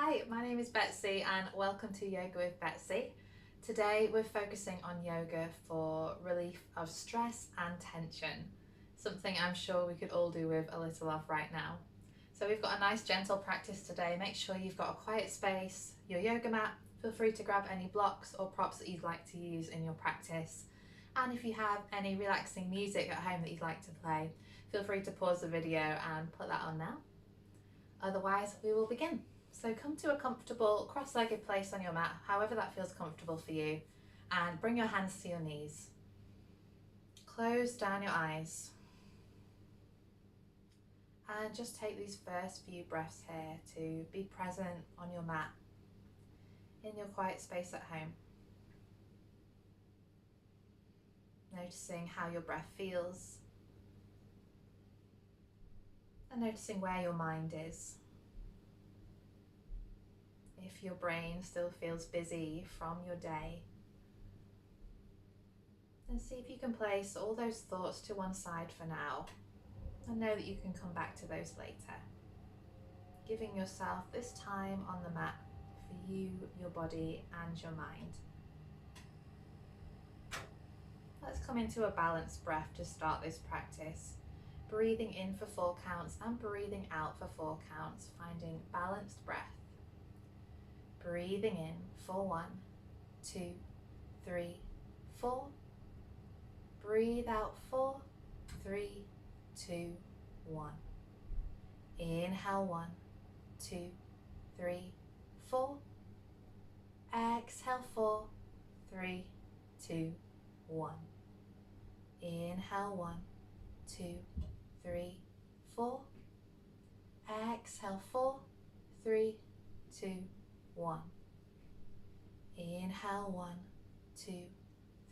Hi, my name is Betsy and welcome to Yoga with Betsy. Today we're focusing on yoga for relief of stress and tension, something I'm sure we could all do with a little of right now. So we've got a nice gentle practice today. Make sure you've got a quiet space, your yoga mat. Feel free to grab any blocks or props that you'd like to use in your practice. And if you have any relaxing music at home that you'd like to play, feel free to pause the video and put that on now. Otherwise, we will begin. So come to a comfortable cross-legged place on your mat, however that feels comfortable for you, and bring your hands to your knees. Close down your eyes. And just take these first few breaths here to be present on your mat, in your quiet space at home. Noticing how your breath feels, and noticing where your mind is. If your brain still feels busy from your day, then see if you can place all those thoughts to one side for now and know that you can come back to those later. Giving yourself this time on the mat for you, your body and your mind. Let's come into a balanced breath to start this practice. Breathing in for 4 counts and breathing out for 4 counts, finding balanced breath. Breathing in for 1, 2, 3, 4. Breathe out 4, 3, 2, 1. Inhale 1, 2, 3, 4. Exhale 4, 3, 2, 1. Inhale 1, 2, 3, 4. Exhale 4, 3, 2, 1. Inhale 1, 2,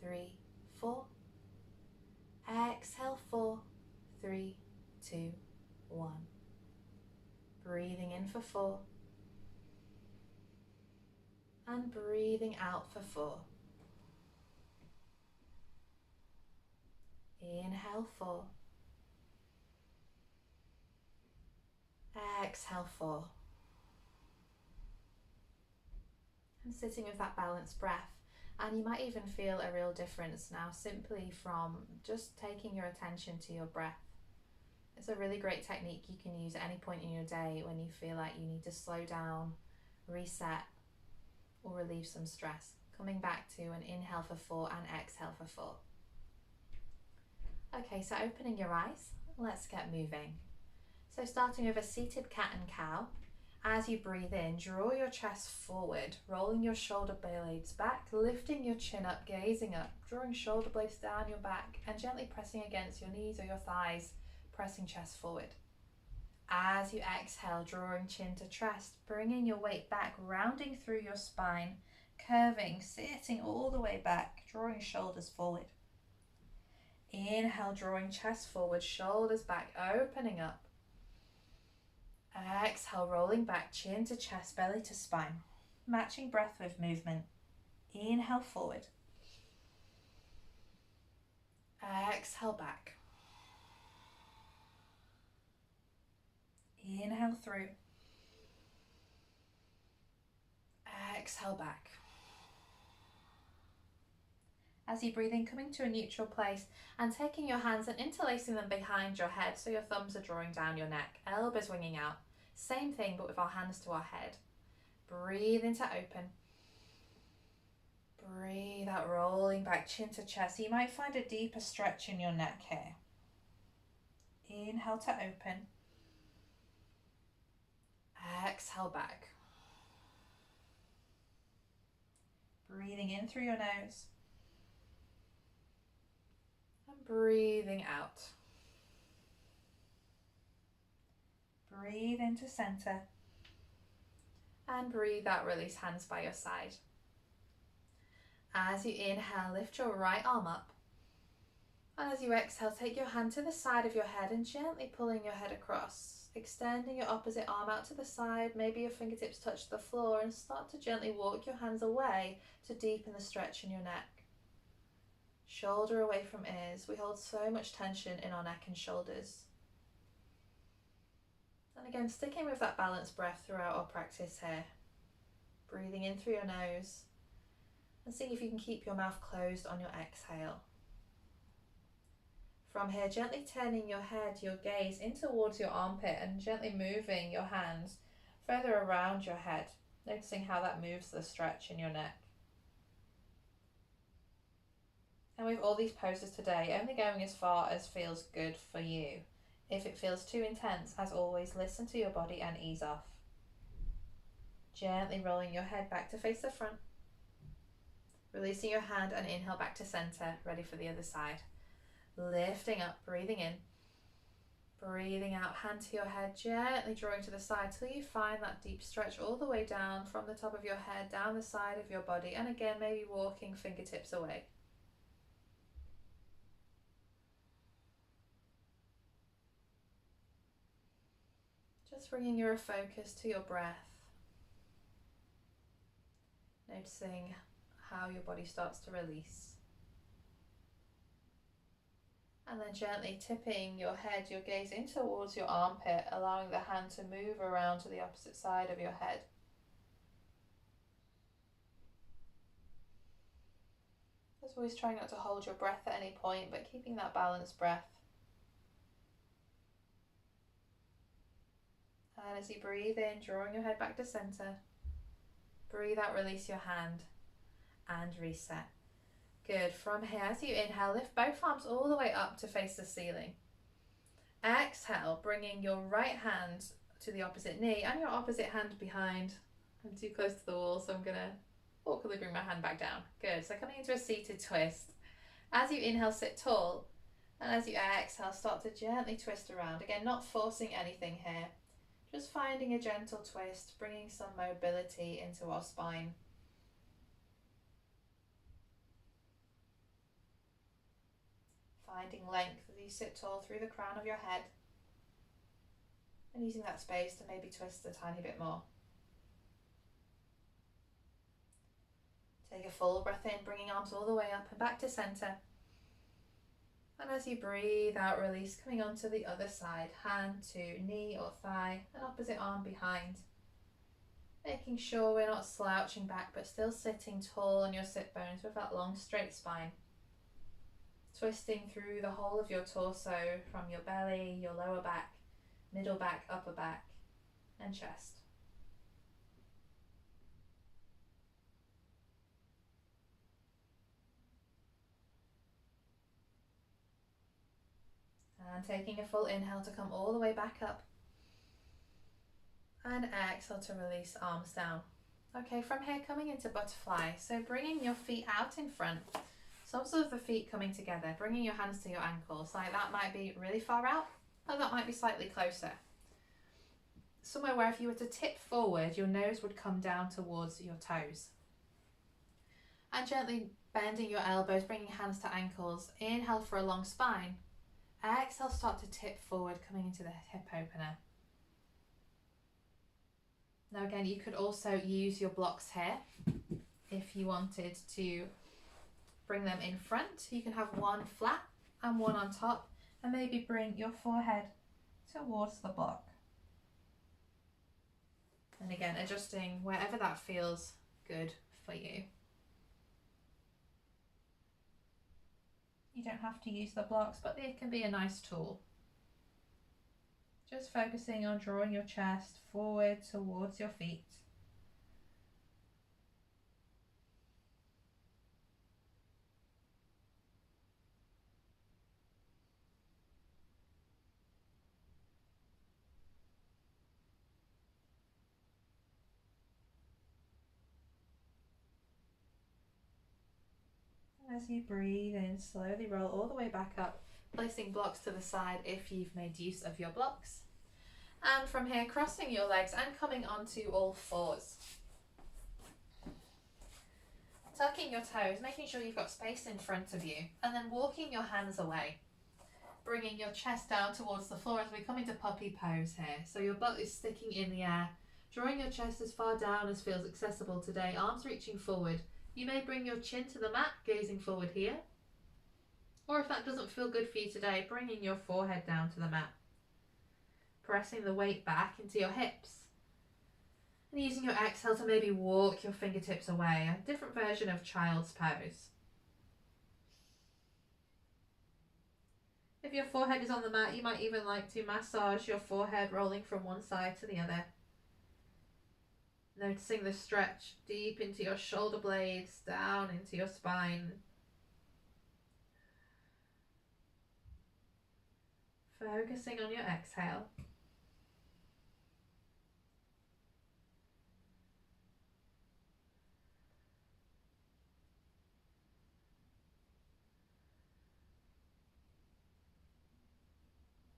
3, 4. Exhale 4, 3, 2, 1. Breathing in for 4 and breathing out for 4. Inhale 4. Exhale 4. And sitting with that balanced breath, and you might even feel a real difference now simply from just taking your attention to your breath. It's a really great technique you can use at any point in your day when you feel like you need to slow down, reset or relieve some stress. Coming back to an inhale for 4 and exhale for 4. Okay, so opening your eyes, let's get moving. So starting with a seated cat and cow. As you breathe in, draw your chest forward, rolling your shoulder blades back, lifting your chin up, gazing up, drawing shoulder blades down your back and gently pressing against your knees or your thighs, pressing chest forward. As you exhale, drawing chin to chest, bringing your weight back, rounding through your spine, curving, sitting all the way back, drawing shoulders forward. Inhale, drawing chest forward, shoulders back, opening up. Exhale, rolling back, chin to chest, belly to spine. Matching breath with movement. Inhale forward. Exhale back. Inhale through. Exhale back. As you breathe in, coming to a neutral place and taking your hands and interlacing them behind your head so your thumbs are drawing down your neck, elbows winging out. Same thing but with our hands to our head. Breathe into open. Breathe out, rolling back, chin to chest. You might find a deeper stretch in your neck here. Inhale to open. Exhale back. Breathing in through your nose. And breathing out. Breathe into center. And breathe out, release hands by your side. As you inhale, lift your right arm up. And as you exhale, take your hand to the side of your head and gently pulling your head across. Extending your opposite arm out to the side, maybe your fingertips touch the floor, and start to gently walk your hands away to deepen the stretch in your neck. Shoulder away from ears. We hold so much tension in our neck and shoulders. And again, sticking with that balanced breath throughout our practice here. breathing in through your nose, and see if you can keep your mouth closed on your exhale. From here, gently turning your head, your gaze in towards your armpit and gently moving your hands further around your head, noticing how that moves the stretch in your neck. And with all these poses today, only going as far as feels good for you. If it feels too intense, as always, listen to your body and ease off. Gently rolling your head back to face the front. Releasing your hand and inhale back to center, ready for the other side. Lifting up, breathing in. Breathing out, hand to your head, gently drawing to the side till you find that deep stretch all the way down from the top of your head, down the side of your body, and again, maybe walking fingertips away. Just bringing your focus to your breath. Noticing how your body starts to release. And then gently tipping your head, your gaze in towards your armpit, allowing the hand to move around to the opposite side of your head. As always, trying not to hold your breath at any point, but keeping that balanced breath. And as you breathe in, drawing your head back to center. Breathe out, release your hand, and reset. Good. From here, as you inhale, lift both arms all the way up to face the ceiling. Exhale, bringing your right hand to the opposite knee and your opposite hand behind. I'm too close to the wall, so I'm going to awkwardly bring my hand back down. Good. So coming into a seated twist. As you inhale, sit tall. And as you exhale, start to gently twist around. Again, not forcing anything here. Just finding a gentle twist, bringing some mobility into our spine. Finding length as you sit tall through the crown of your head. And using that space to maybe twist a tiny bit more. Take a full breath in, bringing arms all the way up and back to center. And as you breathe out, release, coming onto the other side, hand to knee or thigh, and opposite arm behind. Making sure we're not slouching back, but still sitting tall on your sit bones with that long, straight spine. Twisting through the whole of your torso, from your belly, your lower back, middle back, upper back, and chest. And taking a full inhale to come all the way back up. And exhale to release, arms down. Okay, from here coming into butterfly. So bringing your feet out in front. Soles of the feet coming together. Bringing your hands to your ankles. Like that might be really far out, or that might be slightly closer. Somewhere where if you were to tip forward, your nose would come down towards your toes. And gently bending your elbows, bringing hands to ankles. Inhale for a long spine. Exhale, start to tip forward, coming into the hip opener. Now again, you could also use your blocks here if you wanted to bring them in front. You can have one flat and one on top, and maybe bring your forehead towards the block. And again, adjusting wherever that feels good for you. You don't have to use the blocks, but it can be a nice tool. Just focusing on drawing your chest forward towards your feet. As you breathe in, slowly roll all the way back up, placing blocks to the side if you've made use of your blocks. And from here, crossing your legs and coming onto all fours. Tucking your toes, making sure you've got space in front of you, and then walking your hands away. Bringing your chest down towards the floor as we come into puppy pose here. So your butt is sticking in the air, drawing your chest as far down as feels accessible today, arms reaching forward. You may bring your chin to the mat, gazing forward here. Or if that doesn't feel good for you today, bringing your forehead down to the mat. Pressing the weight back into your hips. And using your exhale to maybe walk your fingertips away, a different version of child's pose. If your forehead is on the mat, you might even like to massage your forehead, rolling from one side to the other. Noticing the stretch deep into your shoulder blades, down into your spine. Focusing on your exhale.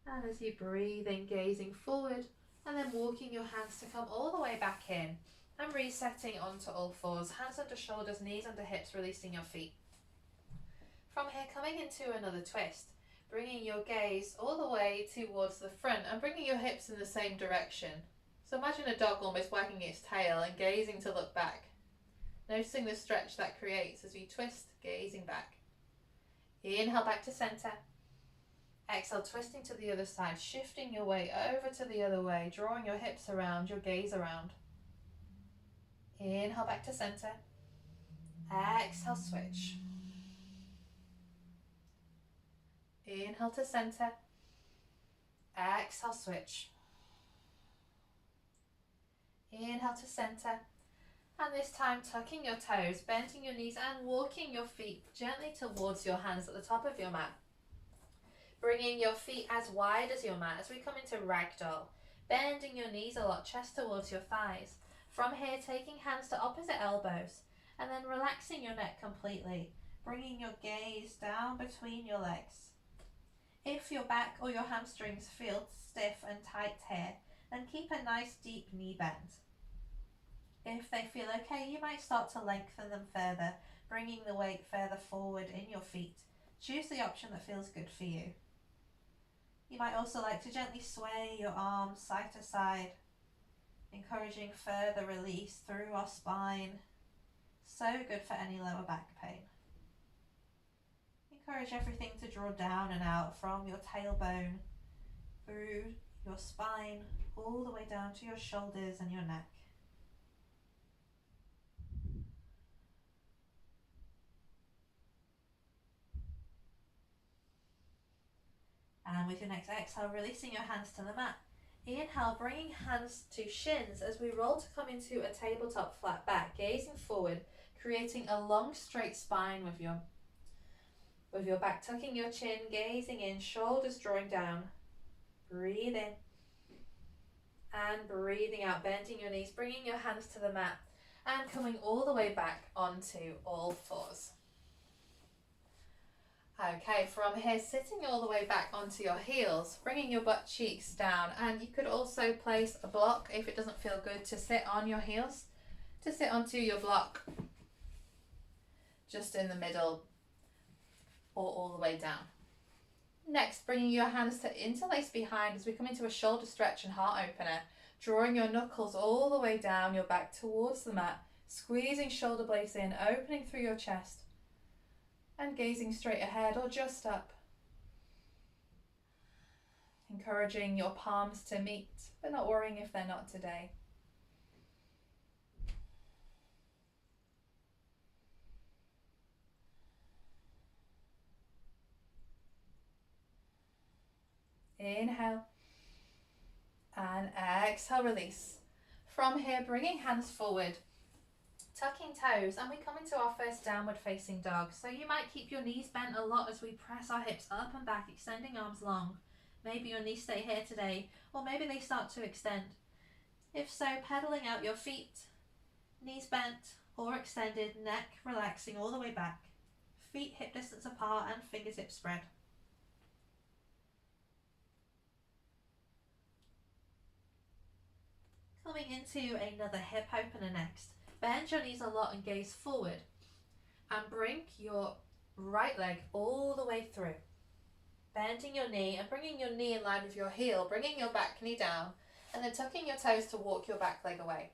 And as you breathe in, gazing forward, and then walking your hands to come all the way back in, and resetting onto all fours, hands under shoulders, knees under hips, releasing your feet. From here, coming into another twist, bringing your gaze all the way towards the front and bringing your hips in the same direction. So imagine a dog almost wagging its tail and gazing to look back. Noticing the stretch that creates as we twist, gazing back. Inhale back to center. Exhale, twisting to the other side, shifting your weight over to the other way, drawing your hips around, your gaze around. Inhale back to center. Exhale, switch. Inhale to center. Exhale, switch. Inhale to center. And this time, tucking your toes, bending your knees and walking your feet gently towards your hands at the top of your mat. Bringing your feet as wide as your mat as we come into ragdoll. Bending your knees a lot, chest towards your thighs. From here, taking hands to opposite elbows and then relaxing your neck completely. Bringing your gaze down between your legs. If your back or your hamstrings feel stiff and tight here, then keep a nice deep knee bend. If they feel okay, you might start to lengthen them further, bringing the weight further forward in your feet. Choose the option that feels good for you. You might also like to gently sway your arms side to side, encouraging further release through our spine. So good for any lower back pain. Encourage everything to draw down and out from your tailbone, through your spine, all the way down to your shoulders and your neck. And with your next exhale, releasing your hands to the mat. Inhale, bringing hands to shins as we roll to come into a tabletop flat back, gazing forward, creating a long straight spine with your back, tucking your chin, gazing in, shoulders drawing down. Breathe in and breathing out, bending your knees, bringing your hands to the mat and coming all the way back onto all fours. Okay, from here, sitting all the way back onto your heels, bringing your butt cheeks down, and you could also place a block if it doesn't feel good to sit on your heels, to sit onto your block just in the middle or all the way down. Next, bringing your hands to interlace behind as we come into a shoulder stretch and heart opener, drawing your knuckles all the way down your back towards the mat, squeezing shoulder blades in, opening through your chest, and gazing straight ahead or just up. Encouraging your palms to meet, but not worrying if they're not today. Inhale and exhale, release. From here, bringing hands forward, tucking toes, and we come into our first downward facing dog. So you might keep your knees bent a lot as we press our hips up and back, extending arms long. Maybe your knees stay here today, or maybe they start to extend. If so, pedaling out your feet, knees bent or extended, neck relaxing all the way back, feet hip distance apart and fingertips spread. Coming into another hip opener next. Bend your knees a lot and gaze forward. And bring your right leg all the way through. Bending your knee and bringing your knee in line with your heel, bringing your back knee down, and then tucking your toes to walk your back leg away.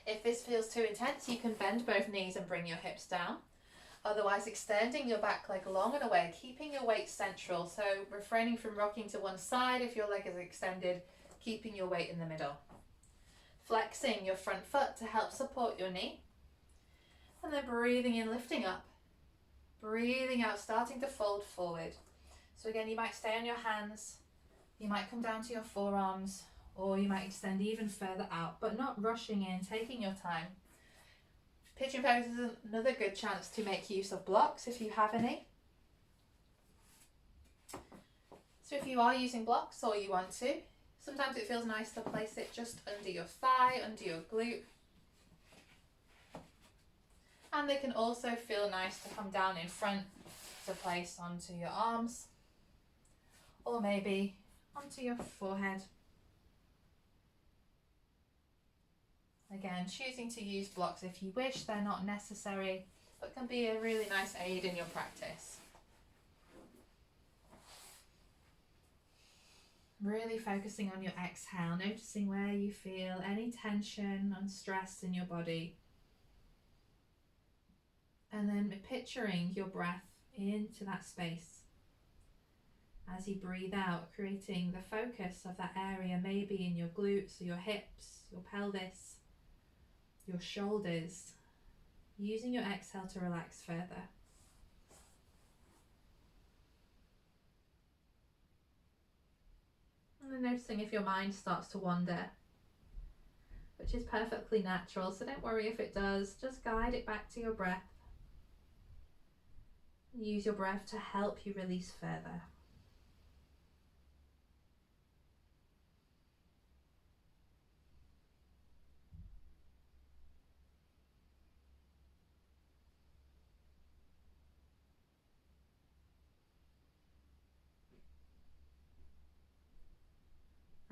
If this feels too intense, you can bend both knees and bring your hips down. Otherwise, extending your back leg long and away, keeping your weight central. So refraining from rocking to one side if your leg is extended, keeping your weight in the middle. Flexing your front foot to help support your knee. And then breathing in, lifting up. Breathing out, starting to fold forward. So again, you might stay on your hands. You might come down to your forearms, or you might extend even further out, but not rushing in, taking your time. Pigeon pose is another good chance to make use of blocks if you have any. So if you are using blocks or you want to, sometimes it feels nice to place it just under your thigh, under your glute. And they can also feel nice to come down in front to place onto your arms, or maybe onto your forehead. Again, choosing to use blocks if you wish, they're not necessary, but can be a really nice aid in your practice. Really focusing on your exhale, noticing where you feel any tension and stress in your body. And then picturing your breath into that space. As you breathe out, creating the focus of that area, maybe in your glutes or your hips, your pelvis, your shoulders, using your exhale to relax further. And then noticing if your mind starts to wander, which is perfectly natural, so don't worry if it does, just guide it back to your breath. Use your breath to help you release further.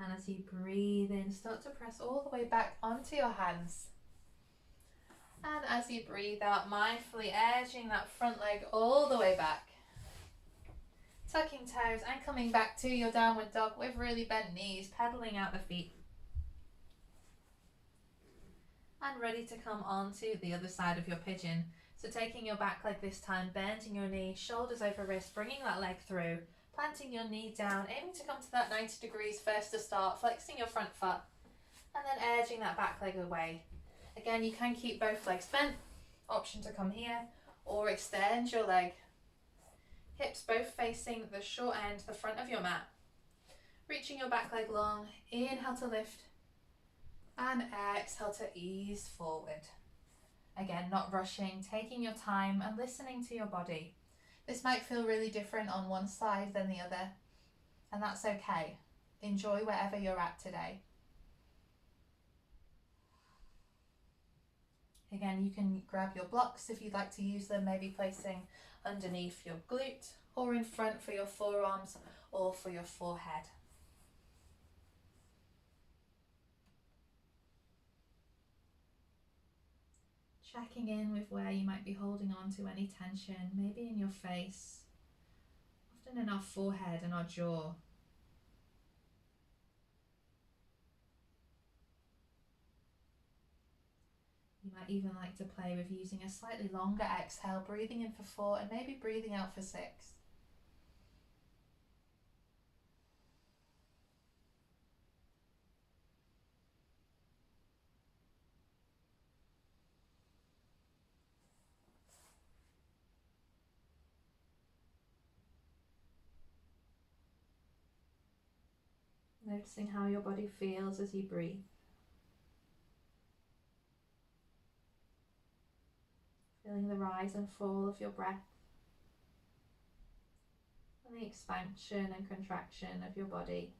And as you breathe in, start to press all the way back onto your hands. And as you breathe out, mindfully edging that front leg all the way back. Tucking toes and coming back to your downward dog with really bent knees, pedaling out the feet. And ready to come onto the other side of your pigeon. So taking your back leg this time, bending your knee, shoulders over wrist, bringing that leg through. Planting your knee down, aiming to come to that 90 degrees first to start, flexing your front foot, and then edging that back leg away. Again, you can keep both legs bent, option to come here, or extend your leg. Hips both facing the short end, the front of your mat. Reaching your back leg long, inhale to lift, and exhale to ease forward. Again, not rushing, taking your time and listening to your body. This might feel really different on one side than the other, and that's okay. Enjoy wherever you're at today. Again, you can grab your blocks if you'd like to use them, maybe placing underneath your glute or in front for your forearms or for your forehead. Checking in with where you might be holding on to any tension, maybe in your face, often in our forehead and our jaw. You might even like to play with using a slightly longer exhale, breathing in for 4 and maybe breathing out for 6. Noticing how your body feels as you breathe. Feeling the rise and fall of your breath and the expansion and contraction of your body.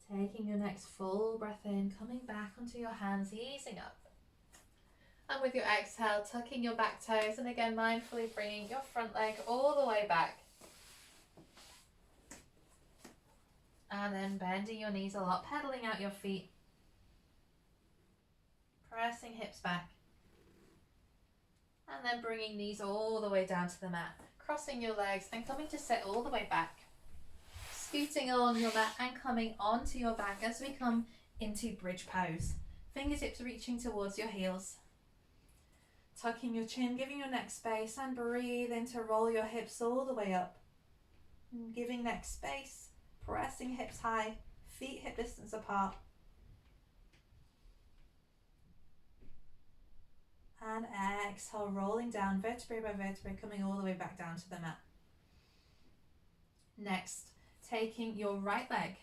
Taking your next full breath in, coming back onto your hands, easing up. And with your exhale, tucking your back toes and again mindfully bringing your front leg all the way back. And then bending your knees a lot, pedaling out your feet. Pressing hips back. And then bringing knees all the way down to the mat. Crossing your legs and coming to sit all the way back. Scooting along your mat and coming onto your back as we come into bridge pose. Fingertips reaching towards your heels. Tucking your chin, giving your neck space, and breathe in to roll your hips all the way up. And giving neck space, pressing hips high, feet hip distance apart. And exhale, rolling down vertebrae by vertebrae, coming all the way back down to the mat. Next, taking your right leg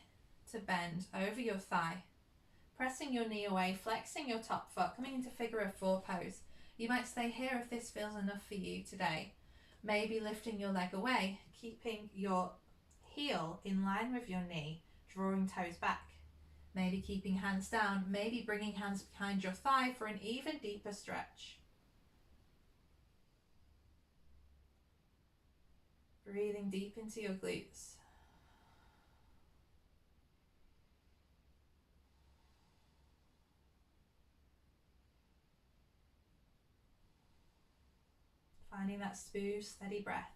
to bend over your thigh, pressing your knee away, flexing your top foot, coming into figure of four pose. You might stay here if this feels enough for you today. Maybe lifting your leg away, keeping your heel in line with your knee, drawing toes back. Maybe keeping hands down, maybe bringing hands behind your thigh for an even deeper stretch. Breathing deep into your glutes. Finding that smooth, steady breath.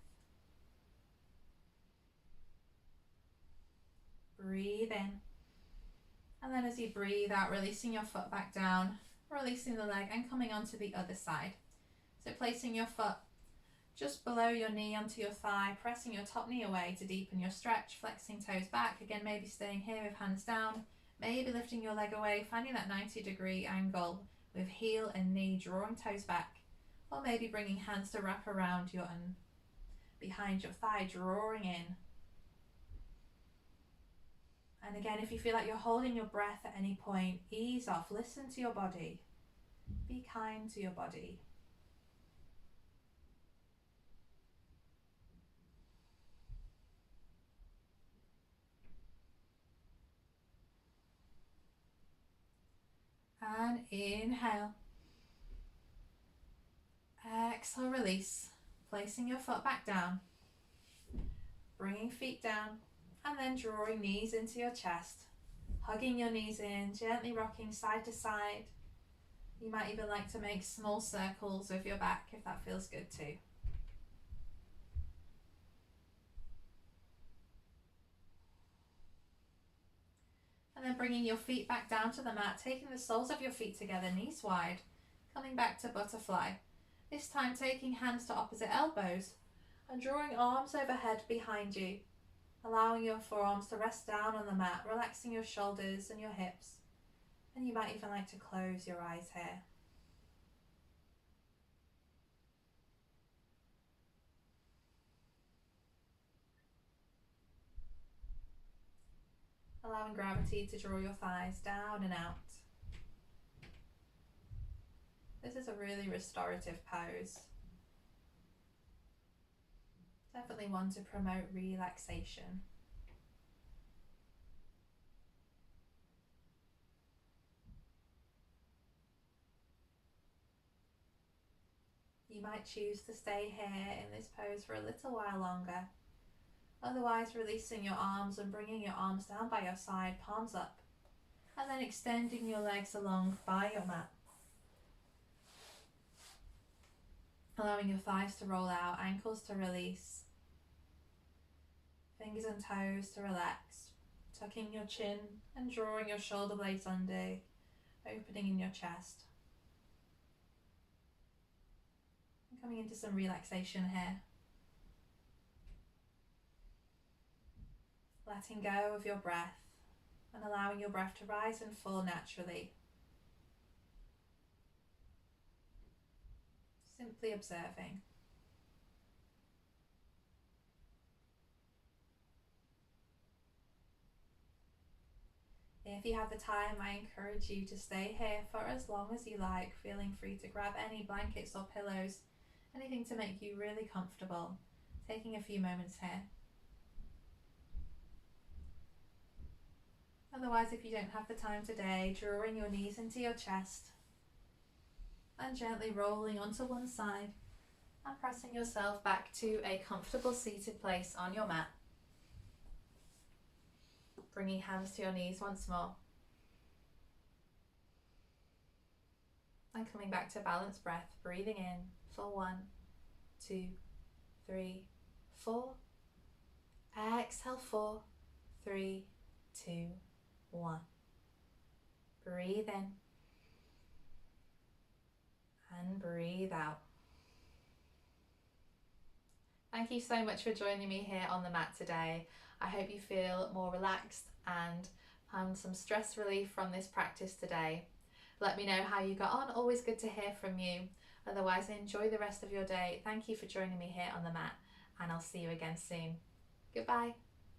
Breathe in. And then as you breathe out, releasing your foot back down, releasing the leg and coming onto the other side. So placing your foot just below your knee onto your thigh, pressing your top knee away to deepen your stretch, flexing toes back. Again, maybe staying here with hands down, maybe lifting your leg away, finding that 90-degree angle with heel and knee, drawing toes back, or maybe bringing hands to wrap around you and behind your thigh, drawing in. And again, if you feel like you're holding your breath at any point, ease off, listen to your body, be kind to your body. And inhale. Exhale, release. Placing your foot back down. Bringing feet down. And then drawing knees into your chest. Hugging your knees in, gently rocking side to side. You might even like to make small circles with your back if that feels good too. And then bringing your feet back down to the mat, taking the soles of your feet together, knees wide, coming back to butterfly. This time taking hands to opposite elbows and drawing arms overhead behind you, allowing your forearms to rest down on the mat, relaxing your shoulders and your hips. And you might even like to close your eyes here. Allowing gravity to draw your thighs down and out. This is a really restorative pose. Definitely one to promote relaxation. You might choose to stay here in this pose for a little while longer. Otherwise, releasing your arms and bringing your arms down by your side, palms up, and then extending your legs along by your mat. Allowing your thighs to roll out, ankles to release, fingers and toes to relax, tucking your chin and drawing your shoulder blades under, opening in your chest. And coming into some relaxation here. Letting go of your breath and allowing your breath to rise and fall naturally. Simply observing. If you have the time, I encourage you to stay here for as long as you like, feeling free to grab any blankets or pillows, anything to make you really comfortable. Taking a few moments here. Otherwise, if you don't have the time today, drawing your knees into your chest and gently rolling onto one side and pressing yourself back to a comfortable seated place on your mat. Bringing hands to your knees once more. And coming back to balanced breath, breathing in for 1, 2, 3, 4. Exhale, 4, 3, 2, 1. Breathe in. And breathe out. Thank you so much for joining me here on the mat today. I hope you feel more relaxed and found some stress relief from this practice today. Let me know how you got on. Always good to hear from you. Otherwise, enjoy the rest of your day. Thank you for joining me here on the mat, and I'll see you again soon. Goodbye.